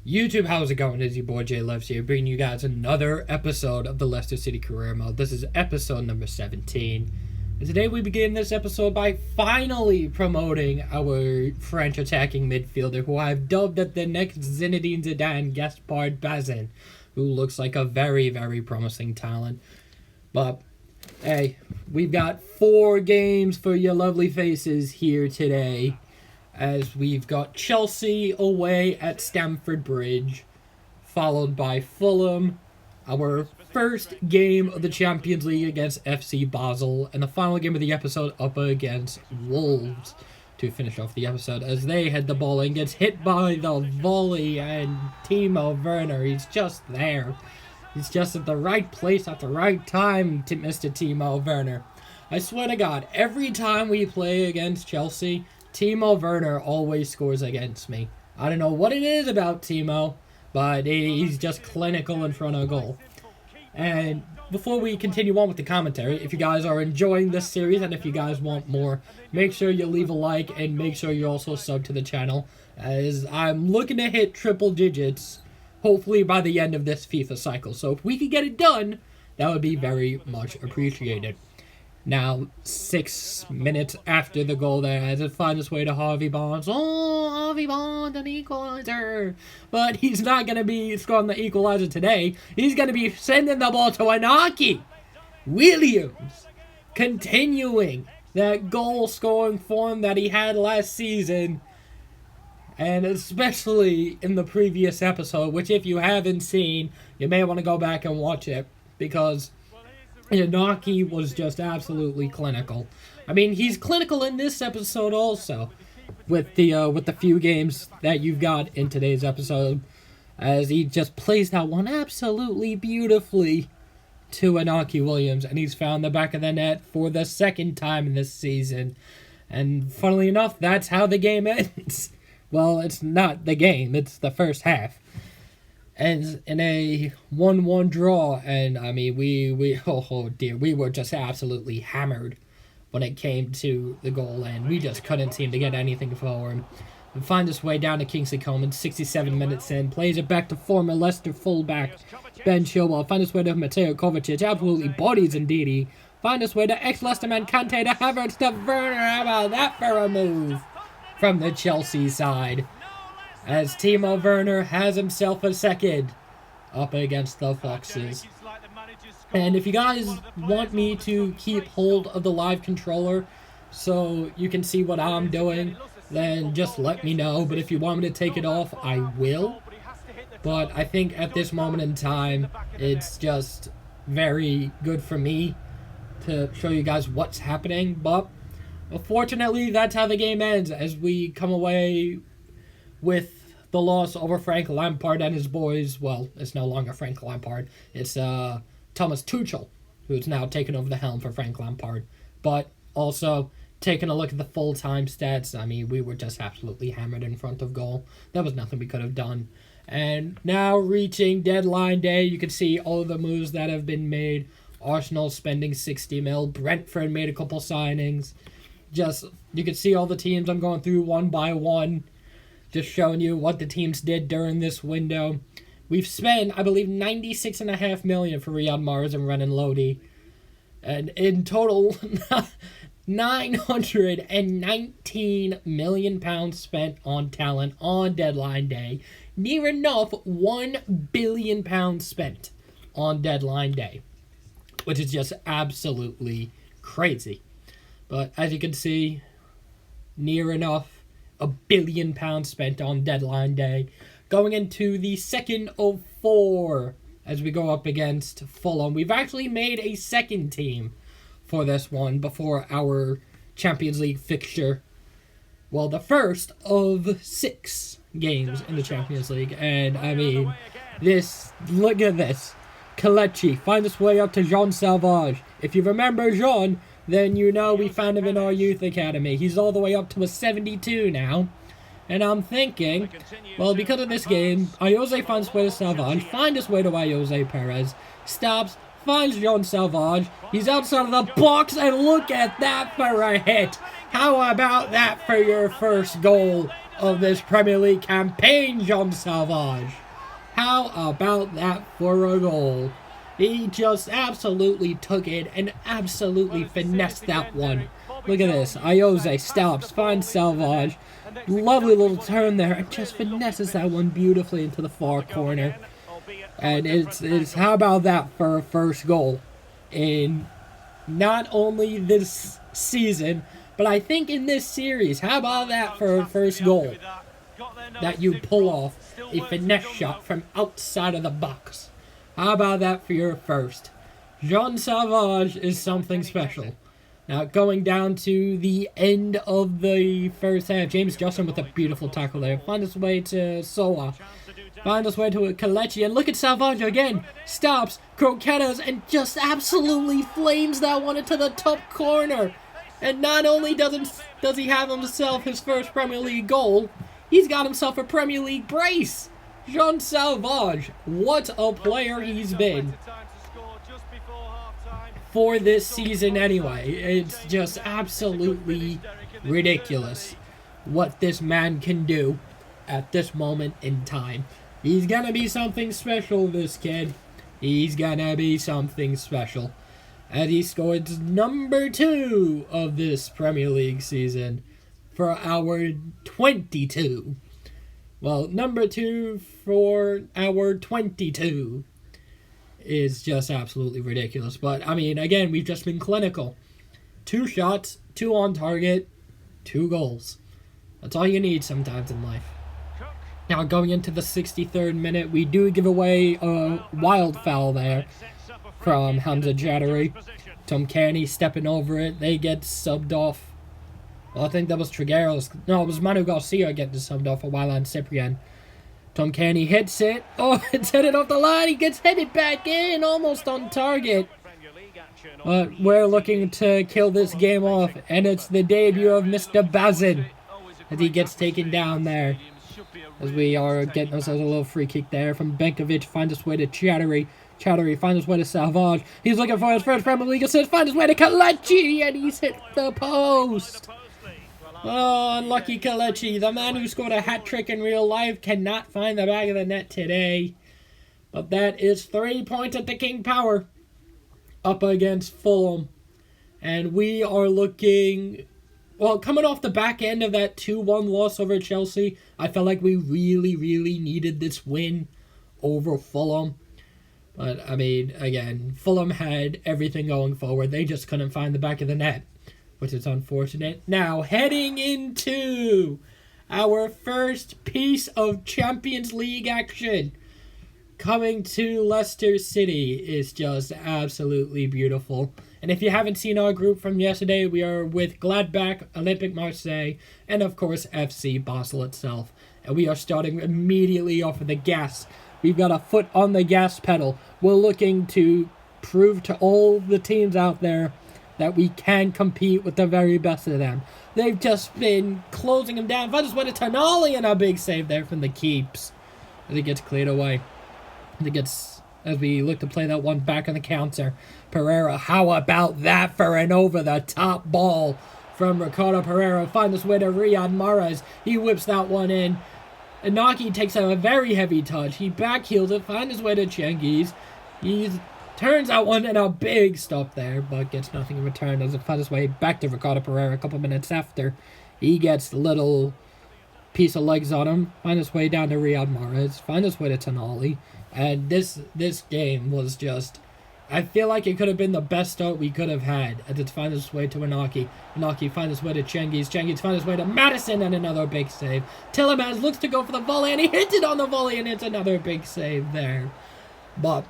YouTube, how's it going? It's your boy Jay Loves here, bringing you guys another episode of the Leicester City Career Mode. This is episode number 17. And today we begin this episode by finally promoting our French attacking midfielder, who I've dubbed as the next Zinedine Zidane Gaspard Bazin, who looks like a very, very promising talent. But, hey, we've got 4 games for your lovely faces here today, as we've got Chelsea away at Stamford Bridge, followed by Fulham, our first game of the Champions League against FC Basel, and the final game of the episode up against Wolves to finish off the episode, as they head the ball and gets hit by the volley, and Timo Werner, he's just there. He's just at the right place at the right time, to Mr. Timo Werner. I swear to God, every time we play against Chelsea, Timo Werner always scores against me. I don't know what it is about Timo, but he's just clinical in front of goal. And before we continue on with the commentary, if you guys are enjoying this series and if you guys want more, make sure you leave a like and make sure you also sub to the channel, as I'm looking to hit triple digits, hopefully by the end of this FIFA cycle. So if we could get it done, that would be very much appreciated. Now, 6 minutes after the goal there, as it finds its way to Harvey Barnes. Oh, Harvey Barnes, an equalizer. But he's not going to be scoring the equalizer today. He's going to be sending the ball to Anaki. Williams, continuing that goal-scoring form that he had last season. And especially in the previous episode, which if you haven't seen, you may want to go back and watch it, because Yanaki was just absolutely clinical. I mean, he's clinical in this episode also, with the few games that you've got in today's episode, as he just plays that one absolutely beautifully to Inaki Williams, and he's found the back of the net for the second time in this season. And funnily enough, that's how the game ends. Well, it's not the game, it's the first half. And in a 1-1 draw, and I mean, we were just absolutely hammered when it came to the goal, and we just couldn't seem to get anything forward. We find his way down to Kingsley Coman, 67 minutes in, plays it back to former Leicester fullback Ben Chilwell, find his way to Mateo Kovacic, absolutely bodies Ndidi, find his way to ex-Leicester man Kante, to Havertz, to Werner. How about that for a move from the Chelsea side, as Timo Werner has himself a second up against the Foxes. And if you guys want me to keep hold of the live controller so you can see what I'm doing, then just let me know. But if you want me to take it off, I will. But I think at this moment in time, it's just very good for me to show you guys what's happening. But unfortunately, that's how the game ends, as we come away with the loss over Frank Lampard and his boys. Well, it's no longer Frank Lampard. It's Thomas Tuchel, who's now taken over the helm for Frank Lampard. But also, taking a look at the full-time stats, I mean, we were just absolutely hammered in front of goal. There was nothing we could have done. And now reaching deadline day, you can see all of the moves that have been made. Arsenal spending 60 mil. Brentford made a couple signings. Just, you can see all the teams I'm going through one by one, just showing you what the teams did during this window. We've spent, I believe, $96.5 million for Riyad Mahrez and Renan Lodi. And in total, £919 million spent on talent on deadline day. Near enough £1 billion spent on deadline day, which is just absolutely crazy. But as you can see, near enough £1 billion spent on deadline day. Going into the second of 4 as we go up against Fulham. We've actually made a second team for this one before our Champions League fixture. Well, the first of 6 games in the Champions League. And I mean, look at this. Kelechi finds his way up to Jean Salvage. If you remember Jean, then you know we found him in our youth academy. He's all the way up to a 72 now. And I'm thinking, well, because of this game, Ayose finds his way to Salvage, finds his way to Ayose Perez, stops, finds Jean Salvage, he's outside of the box, and look at that for a hit. How about that for your first goal of this Premier League campaign, Jean Salvage. How about that for a goal? He just absolutely took it and absolutely finessed that one. Look at this. Ayoze stops, finds Salvage. Lovely little turn there, and just finesses that one beautifully into the far corner. And it's how about that for a first goal in not only this season, but I think in this series. How about that for a first goal that you pull off a finesse shot from outside of the box? How about that for your first? Jean Salvage is something special. Now, going down to the end of the first half, James Justin with a beautiful tackle there. Find his way to Soa. Find his way to Kelechi. And look at Salvage again. Stops, croquetas, and just absolutely flames that one into the top corner. And not only does he have himself his first Premier League goal, he's got himself a Premier League brace. Jean Salvage, what a player he's been for this season anyway. It's just absolutely ridiculous what this man can do at this moment in time. He's gonna be something special, this kid. He's gonna be something special. And he scored number 2 of this Premier League season for our 22. Well, number 2 for our 22 is just absolutely ridiculous. But, I mean, again, we've just been clinical. 2 shots, 2 on target, 2 goals. That's all you need sometimes in life. Now, going into the 63rd minute, we do give away a wild foul there from Hamza Jadari. Tom Canny stepping over it. They get subbed off. Well, I think that was Trigueros. No, it was Manu Garcia getting subbed off a while on Cyprian. Tom Canny hits it. Oh, it's headed off the line. He gets headed back in, almost on target. But we're looking to kill this game off, and it's the debut of Mr. Bazin as he gets taken down there. As we are getting ourselves a little free kick there from Benkovic. Finds his way to Chattery. Chattery finds his way to Salvage. He's looking for his first Premier League assist. Finds his way to Kelechi, and he's hit the post. Oh, unlucky Kelechi. The man who scored a hat-trick in real life cannot find the back of the net today. But that is 3 points at the King Power up against Fulham. And we are looking... Well, coming off the back end of that 2-1 loss over Chelsea, I felt like we really, really needed this win over Fulham. But, I mean, again, Fulham had everything going forward. They just couldn't find the back of the net, which is unfortunate. Now, heading into our first piece of Champions League action. Coming to Leicester City is just absolutely beautiful. And if you haven't seen our group from yesterday, we are with Gladbach, Olympique Marseille, and of course FC Basel itself. And we are starting immediately off of the gas. We've got a foot on the gas pedal. We're looking to prove to all the teams out there that we can compete with the very best of them. They've just been closing them down. Finds his way to Tonali, and a big save there from the keeps as it gets cleared away. As we look to play that one back on the counter. Pereira, how about that for an over-the-top ball from Ricardo Pereira? Finds his way to Riyad Mahrez. He whips that one in. Inaki takes a very heavy touch. He backheels it, finds his way to Cengiz. He turns that one in a big stop there, but gets nothing in return as it finds his way back to Ricardo Pereira a couple minutes after. He gets a little piece of legs on him. Finds his way down to Riyad Mahrez. Finds his way to Tonali. And this game was just... I feel like it could have been the best start we could have had as it finds its way to Inaki. Inaki finds his way to Cengiz. Cengiz finds his way to Madison, and another big save. Tielemans looks to go for the volley, and he hits it on the volley, and it's another big save there. But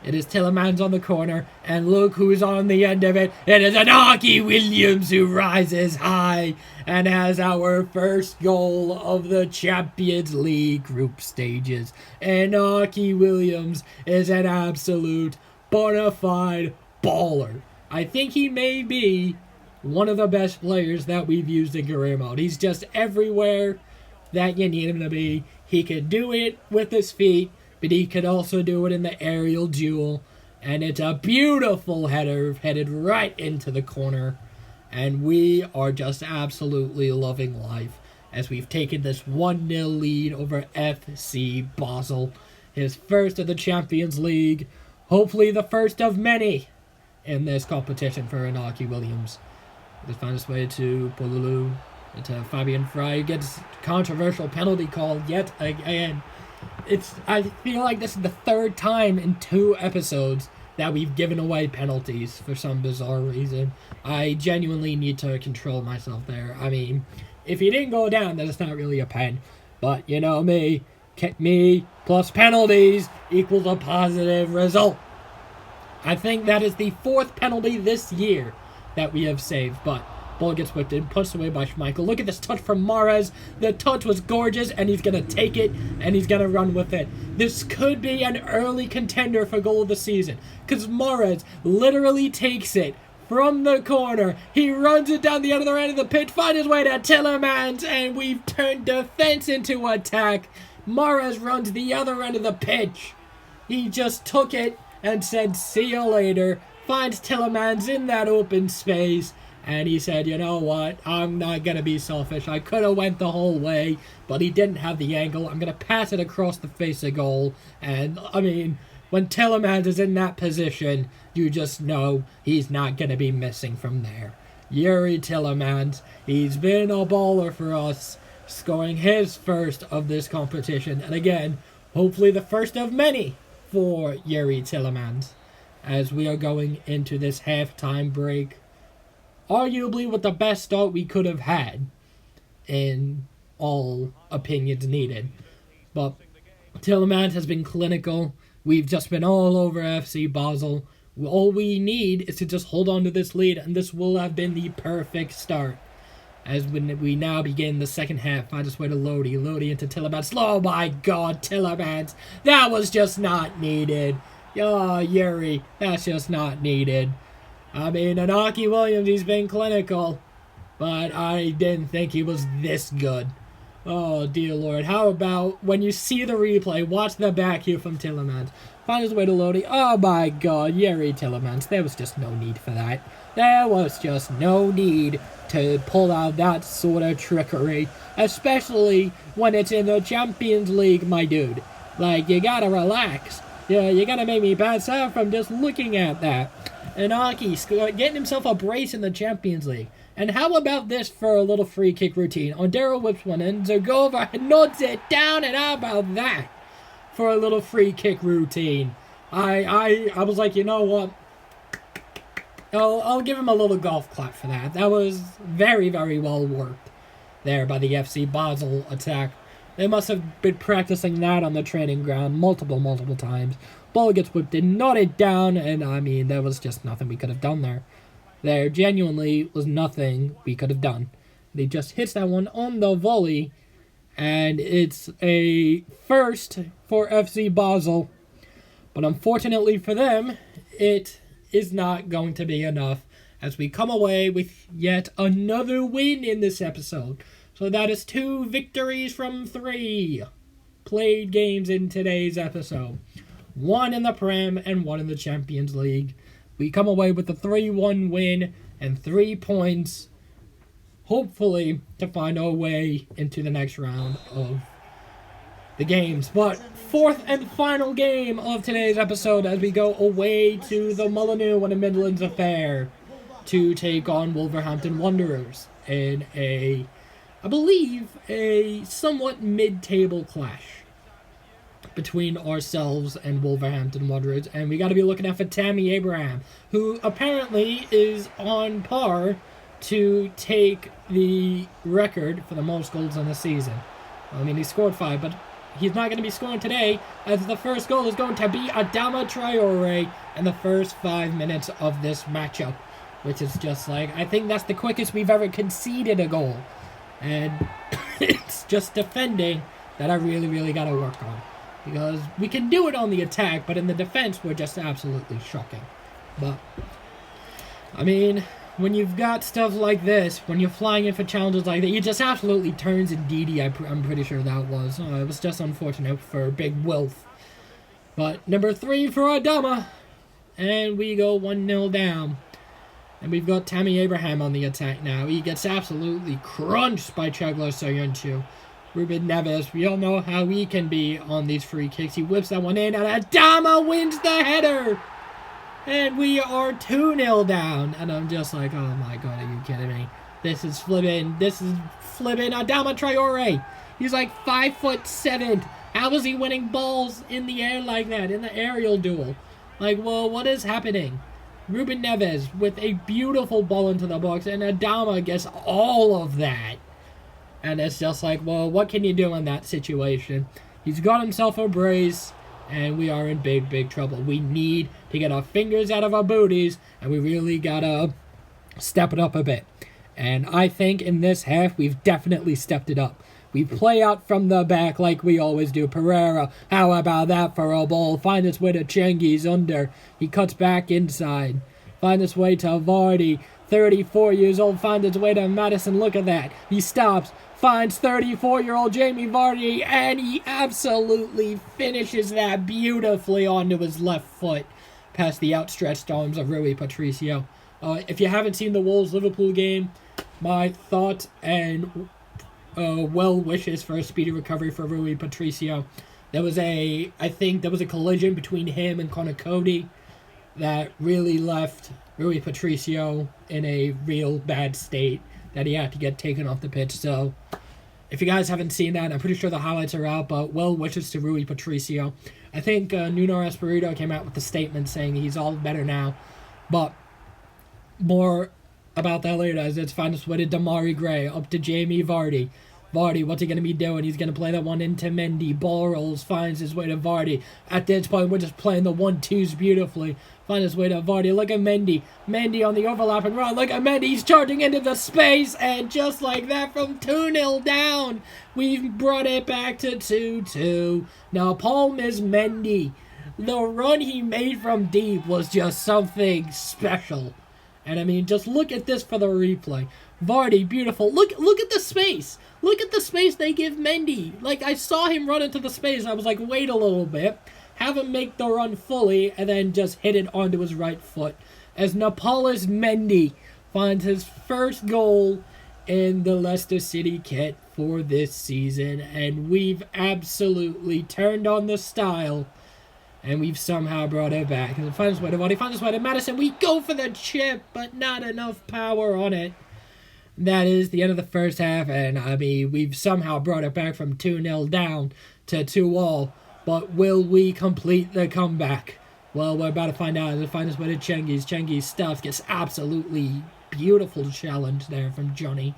it is Tielemans on the corner, and look who's on the end of it. It is Inaki Williams who rises high and has our first goal of the Champions League group stages. Inaki Williams is an absolute bona fide baller. I think he may be one of the best players that we've used in career mode. He's just everywhere that you need him to be. He could do it with his feet, but he could also do it in the aerial duel. And it's a beautiful header headed right into the corner. And we are just absolutely loving life as we've taken this 1-0 lead over FC Basel. His first of the Champions League, hopefully the first of many in this competition for Inaki Williams. Just found his way to Polulu, to Fabian Frey, gets controversial penalty call yet again. I feel like this is the third time in 2 episodes that we've given away penalties for some bizarre reason. I genuinely need to control myself there. I mean, if he didn't go down, then it's not really a pen. But you know me plus penalties equals a positive result. I think that is the 4th penalty this year that we have saved, but ball gets whipped in, pushed away by Schmeichel. Look at this touch from Mahrez. The touch was gorgeous, and he's going to take it, and he's going to run with it. This could be an early contender for goal of the season, because Mahrez literally takes it from the corner. He runs it down the other end of the pitch, finds his way to Tillemans, and we've turned defense into attack. Mahrez runs the other end of the pitch. He just took it and said, see you later. Finds Tillemans in that open space. And he said, you know what, I'm not going to be selfish. I could have went the whole way, but he didn't have the angle. I'm going to pass it across the face of goal. And, I mean, when Tillemans is in that position, you just know he's not going to be missing from there. Yuri Tillemans, he's been a baller for us, scoring his first of this competition. And again, hopefully the first of many for Yuri Tillemans, as we are going into this halftime break. Arguably with the best start we could have had, in all opinions needed. But Tillemans has been clinical. We've just been all over FC Basel. All we need is to just hold on to this lead, and this will have been the perfect start. As when we now begin the second half, I just wait to Lodi into Tillemans. Oh my God, Tillemans! That was just not needed. Oh, Yuri, that's just not needed. I mean, Inaki Williams, he's been clinical, but I didn't think he was this good. Oh, dear Lord. How about when you see the replay, watch the back here from Tillemans. Find his way to Lodi. Oh, my God. Yuri Tillemans. There was just no need for that. There was just no need to pull out that sort of trickery, especially when it's in the Champions League, my dude. Like, you gotta relax. Yeah, you gotta make me pass out from just looking at that. Inaki getting himself a brace in the Champions League. And how about this for a little free kick routine? Ondero whips one in, Zagova nods it down, and how about that for a little free kick routine? I was like, you know what? I'll give him a little golf clap for that. That was very, very well worked there by the FC Basel attack. They must have been practicing that on the training ground multiple times. Ball gets whipped in, nodded down, and I mean, there was just nothing we could have done there. There genuinely was nothing we could have done. They just hits that one on the volley, and it's a first for FC Basel. But unfortunately for them, it is not going to be enough as we come away with yet another win in this episode. So that is 2 victories from 3 played games in today's episode. 1 in the Prem and 1 in the Champions League. We come away with a 3-1 win and 3 points, hopefully to find our way into the next round of the games. But 4th and final game of today's episode as we go away to the Molineux and the Midlands Affair to take on Wolverhampton Wanderers in I believe, a somewhat mid-table clash between ourselves and Wolverhampton Wanderers. And we got to be looking out for Tammy Abraham, who apparently is on par to take the record for the most goals in the season. I mean, he scored 5, but he's not going to be scoring today, as the first goal is going to be Adama Traore in the first 5 minutes of this matchup, which is just like, I think that's the quickest we've ever conceded a goal. And it's just defending that I really got to work on. Because we can do it on the attack, but in the defense, we're just absolutely shocking. But, I mean, when you've got stuff like this, when you're flying in for challenges like that, he just absolutely turns Ndidi, I'm pretty sure that was. It was just unfortunate for Big Wilf. But number 3 for Adama. And we go 1-0 down. And we've got Tammy Abraham on the attack now. He gets absolutely crunched by Chugler Soyuncu. Ruben Neves, we all know how he can be on these free kicks. He whips that one in, and Adama wins the header! And we are 2-0 down. And I'm just like, oh my god, are you kidding me? This is flipping Adama Traore. He's like 5'7". How is he winning balls in the air like that, in the aerial duel? Like, well, what is happening? Ruben Neves with a beautiful ball into the box, and Adama gets all of that. And it's just like, well, what can you do in that situation? He's got himself a brace, and we are in big, big trouble. We need to get our fingers out of our booties, and we really gotta step it up a bit. And I think in this half, we've definitely stepped it up. We play out from the back like we always do. Pereira, how about that for a ball? Find its way to Cengiz under. He cuts back inside. Find its way to Vardy. 34 years old. Find its way to Madison. Look at that. He stops. Finds 34-year-old Jamie Vardy. And he absolutely finishes that beautifully onto his left foot. Past the outstretched arms of Rui Patricio. If you haven't seen the Wolves-Liverpool game, my thoughts and well wishes for a speedy recovery for Rui Patricio. I think there was a collision between him and Connor Cody that really left Rui Patricio in a real bad state that he had to get taken off the pitch. So if you guys haven't seen that, I'm pretty sure the highlights are out, but well wishes to Rui Patricio. I think Nuno Espirito came out with a statement saying he's all better now, but more about that later, as it's find us way to Damari Gray, up to Jamie Vardy. Vardy, what's he going to be doing? He's going to play that one into Mendy. Ball rolls, finds his way to Vardy. At this point, we're just playing the 1-2s beautifully. Find his way to Vardy. Look at Mendy. Mendy on the overlapping run. Look at Mendy. He's charging into the space. And just like that, from 2-0 down, we've brought it back to 2-2. Now, Palm is Mendy. The run he made from deep was just something special. And I mean, just look at this for the replay. Vardy, beautiful. Look at the space. Look at the space they give Mendy. Like, I saw him run into the space. I was like, wait a little bit. Have him make the run fully, and then just hit it onto his right foot. As Napolis Mendy finds his first goal in the Leicester City kit for this season. And we've absolutely turned on the style. And we've somehow brought it back. And finds his way to Vardy, finds his way to Madison. We go for the chip, but not enough power on it. That is the end of the first half, and I mean, we've somehow brought it back from 2-0 down to 2-all. But will we complete the comeback? Well, we're about to find out. As find his way to Cengiz. Cengiz stuff gets absolutely beautiful challenge there from Johnny.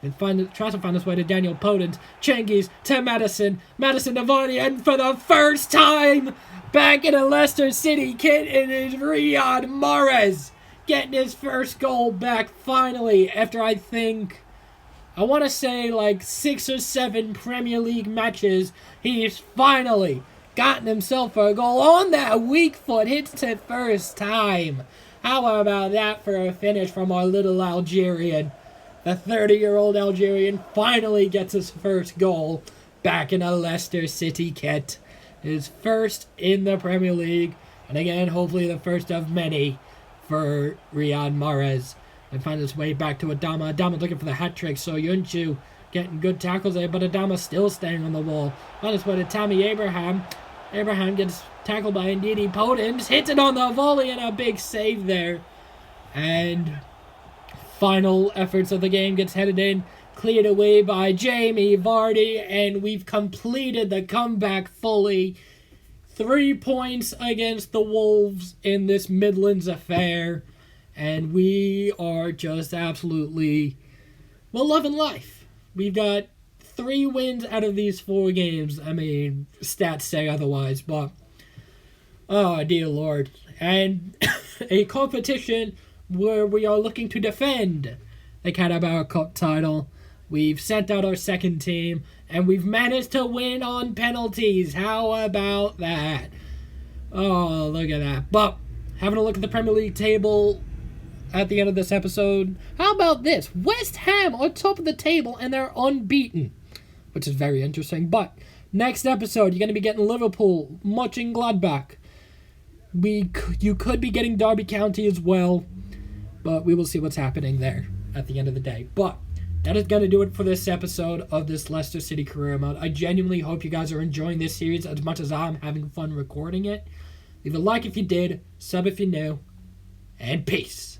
And tries to find his way to Daniel Podence. Cengiz to Madison. Madison to Vardy, and for the first time back in a Leicester City kit, it is Riyad Mahrez getting his first goal back finally after I want to say like 6 or 7 Premier League matches. He's finally gotten himself a goal on that weak foot. Hits it first time. How about that for a finish from our little Algerian? The 30-year-old Algerian finally gets his first goal back in a Leicester City kit. His first in the Premier League, and again, hopefully the first of many for Riyad Mahrez. And finds his way back to Adama. Adama looking for the hat-trick. Soyuncu getting good tackles there, but Adama still staying on the wall. Finds his way to Tammy Abraham. Abraham gets tackled by Ndidi Podence. Hits it on the volley, and a big save there. And final efforts of the game gets headed in. Cleared away by Jamie Vardy, and we've completed the comeback fully. 3 points against the Wolves in this Midlands affair, and we are just absolutely, well, loving life. We've got 3 wins out of these 4 games. I mean, stats say otherwise, but oh dear Lord. And a competition where we are looking to defend the Carabao Cup title. We've sent out our second team, and we've managed to win on penalties. How about that? Oh, look at that. But having a look at the Premier League table at the end of this episode, how about this? West Ham on top of the table, and they're unbeaten, which is very interesting. But next episode, you're going to be getting Liverpool, Mönchengladbach. You could be getting Derby County as well. But we will see what's happening there at the end of the day. But that is going to do it for this episode of this Leicester City Career Mode. I genuinely hope you guys are enjoying this series as much as I'm having fun recording it. Leave a like if you did, sub if you're new, and peace.